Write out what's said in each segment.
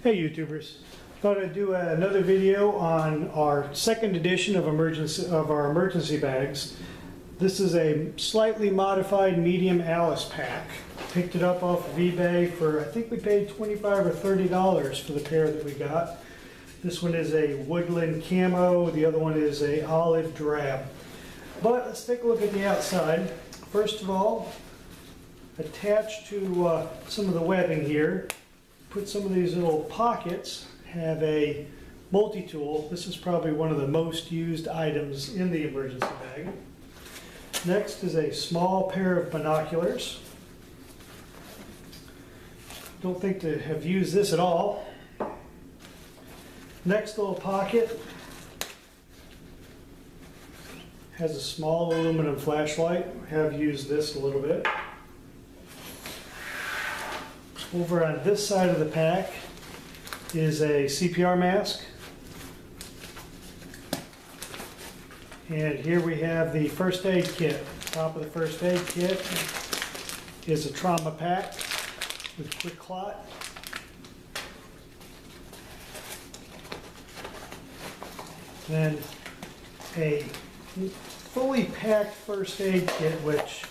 Hey YouTubers, thought I'd do another video on our second edition of our emergency bags. This is a slightly modified medium Alice pack. Picked it up off of eBay for, I think we paid $25 or $30 for the pair that we got. This one is a woodland camo, the other one is a olive drab. But let's take a look at the outside. First of all, attached to some of the webbing here, put some of these little pockets, have a multi-tool. This is probably one of the most used items in the emergency bag. Next is a small pair of binoculars. Don't think to have used this at all. Next little pocket has a small aluminum flashlight. Have used this a little bit. Over on this side of the pack is a CPR mask. And here we have the first aid kit. Top of the first aid kit is a trauma pack with QuikClot. Then a fully packed first aid kit which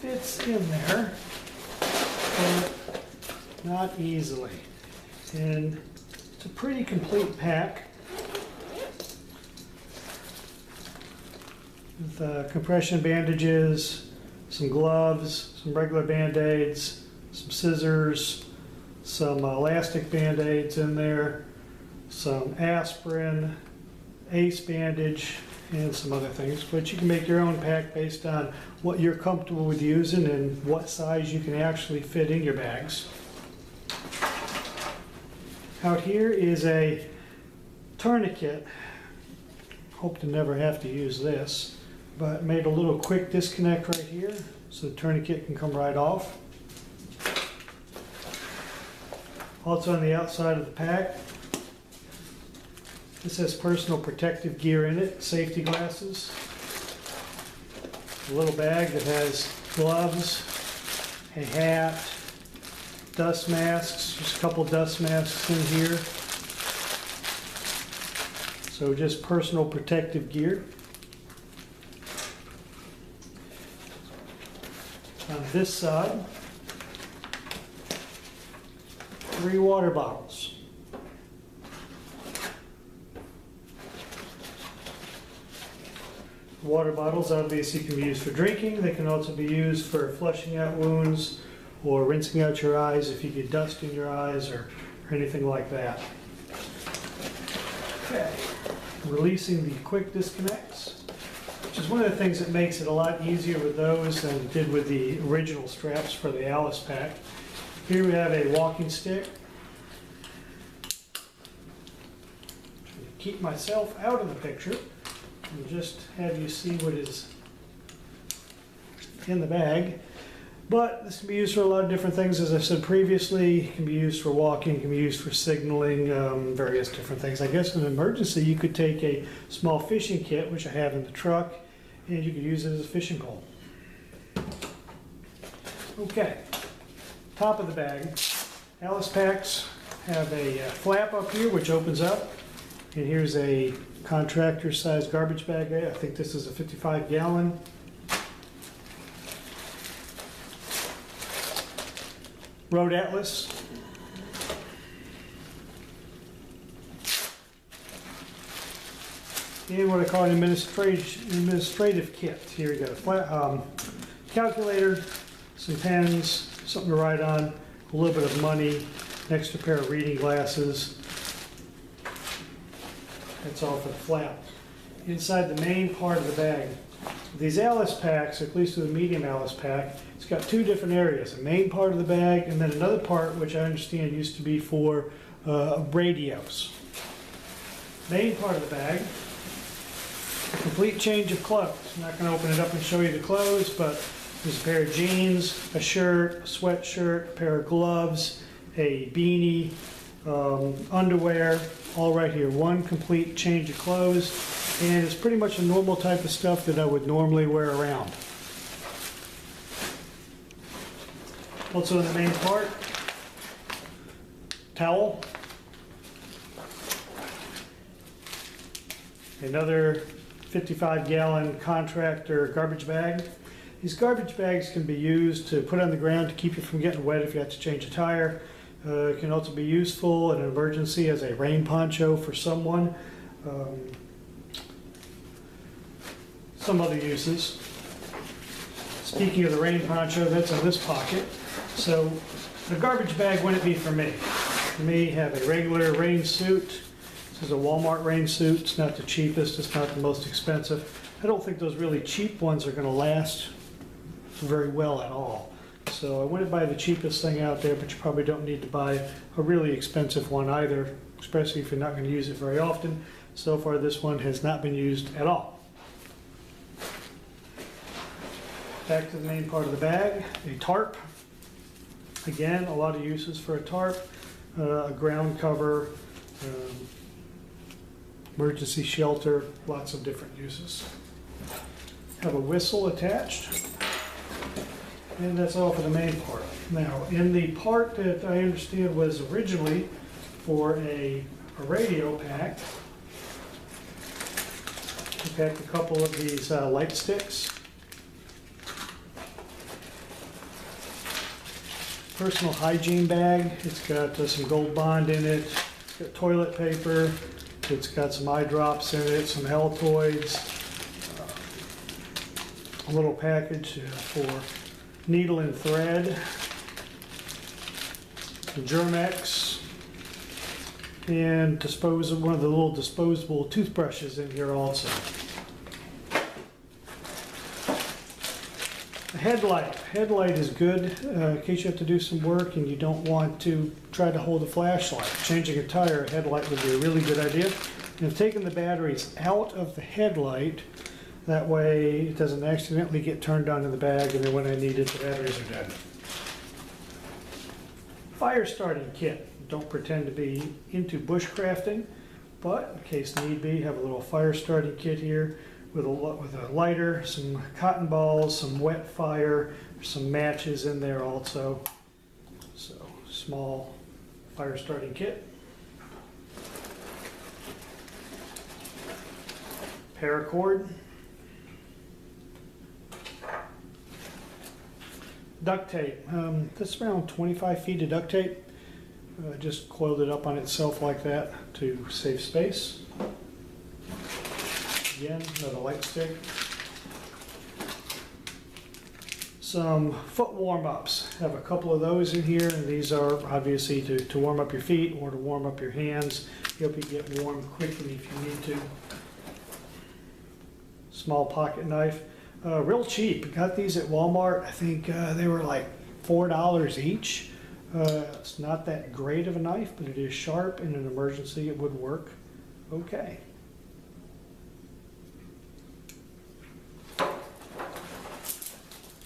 fits in there, but not easily. And it's a pretty complete pack with compression bandages, some gloves, some regular band-aids, some scissors, some elastic band-aids in there, some aspirin, ace bandage, and some other things. But you can make your own pack based on what you're comfortable with using and what size you can actually fit in your bags. Out here is a tourniquet. Hope to never have to use this, but made a little quick disconnect right here so the tourniquet can come right off. Also on the outside of the pack, this has personal protective gear in it, safety glasses, a little bag that has gloves, a hat, dust masks, just a couple dust masks in here. So just personal protective gear. On this side, 3 water bottles. Water bottles obviously can be used for drinking. They can also be used for flushing out wounds or rinsing out your eyes if you get dust in your eyes or anything like that. Okay, releasing the quick disconnects, which is one of the things that makes it a lot easier with those than it did with the original straps for the Alice pack. Here we have a walking stick. Keep myself out of the picture and just have you see what is in the bag. But this can be used for a lot of different things. As I said previously, it can be used for walking, it can be used for signaling, various different things. I guess in an emergency you could take a small fishing kit, which I have in the truck, and you could use it as a fishing pole. Okay, top of the bag. Alice packs have a flap up here which opens up, and here's a contractor size garbage bag. I think this is a 55-gallon. Road Atlas. And what I call an administrative kit. Here we go. Calculator, some pens, something to write on, a little bit of money, an extra pair of reading glasses. That's all for the flap. Inside the main part of the bag, these Alice packs, at least with the medium Alice pack, it's got 2 different areas. A main part of the bag and then another part which I understand used to be for radios. Main part of the bag, a complete change of clothes. I'm not going to open it up and show you the clothes, but there's a pair of jeans, a shirt, a sweatshirt, a pair of gloves, a beanie, underwear, all right here. One complete change of clothes, and it's pretty much a normal type of stuff that I would normally wear around. Also in the main part, towel, another 55-gallon contractor garbage bag. These garbage bags can be used to put on the ground to keep you from getting wet if you have to change a tire. It can also be useful in an emergency as a rain poncho for someone. Some other uses. Speaking of the rain poncho, that's in this pocket. So the garbage bag wouldn't be for me. For me, have a regular rain suit. This is a Walmart rain suit. It's not the cheapest, it's not the most expensive. I don't think those really cheap ones are going to last very well at all. So I wouldn't buy the cheapest thing out there, but you probably don't need to buy a really expensive one either, especially if you're not going to use it very often. So far, this one has not been used at all. Back to the main part of the bag, a tarp. Again, a lot of uses for a tarp, a ground cover, emergency shelter, lots of different uses. Have a whistle attached, and that's all for the main part. Now, in the part that I understand was originally for a radio pack, we packed a couple of these light sticks. Personal hygiene bag. It's got some Gold Bond in it. It's got toilet paper. It's got some eye drops in it, some Altoids, a little package for needle and thread, Germex, and one of the little disposable toothbrushes in here also. A headlight. Headlight is good in case you have to do some work and you don't want to try to hold a flashlight. Changing a tire, a headlight would be a really good idea. And I've taken the batteries out of the headlight. That way it doesn't accidentally get turned on in the bag, and then when I need it, the batteries are dead. Fire starting kit. Don't pretend to be into bushcrafting, but in case need be, have a little fire starting kit here with a lighter, some cotton balls, some wet fire, some matches in there also. So, small fire starting kit. Paracord. Duct tape. That's around 25 feet of duct tape. Just coiled it up on itself like that to save space. Again, another light stick. Some foot warm-ups. Have a couple of those in here, and these are obviously to warm up your feet or to warm up your hands. Help you get warm quickly if you need to. Small pocket knife. Real cheap. Got these at Walmart. I think they were like $4 each. It's not that great of a knife, but it is sharp. In an emergency, it would work okay.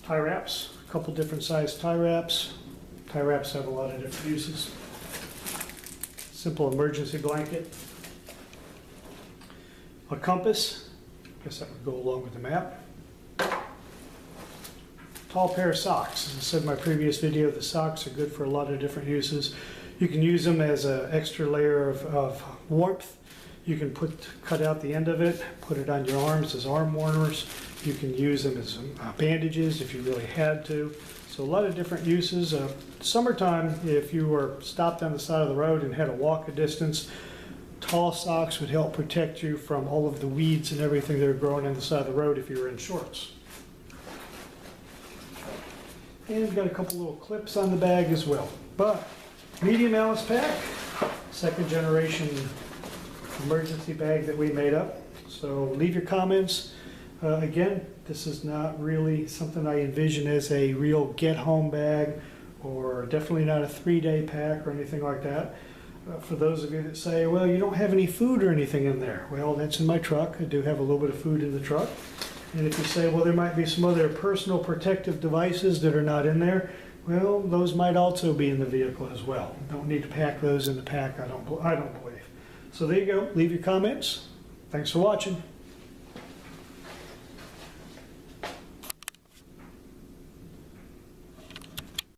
Tie wraps. A couple different size tie wraps. Tie wraps have a lot of different uses. Simple emergency blanket. A compass. I guess that would go along with the map. Tall pair of socks. As I said in my previous video, the socks are good for a lot of different uses. You can use them as an extra layer of warmth. You can cut out the end of it, put it on your arms as arm warmers. You can use them as bandages if you really had to. So a lot of different uses. Summertime, if you were stopped on the side of the road and had to walk a distance, tall socks would help protect you from all of the weeds and everything that are growing on the side of the road if you were in shorts. And we've got a couple little clips on the bag as well. But medium Alice pack, second generation emergency bag that we made up. So leave your comments. Again, this is not really something I envision as a real get-home bag, or definitely not a 3-day pack or anything like that. For those of you that say, well, you don't have any food or anything in there. Well, that's in my truck. I do have a little bit of food in the truck. And if you say, well, there might be some other personal protective devices that are not in there, well, those might also be in the vehicle as well. Don't need to pack those in the pack, I don't believe. So there you go. Leave your comments. Thanks for watching.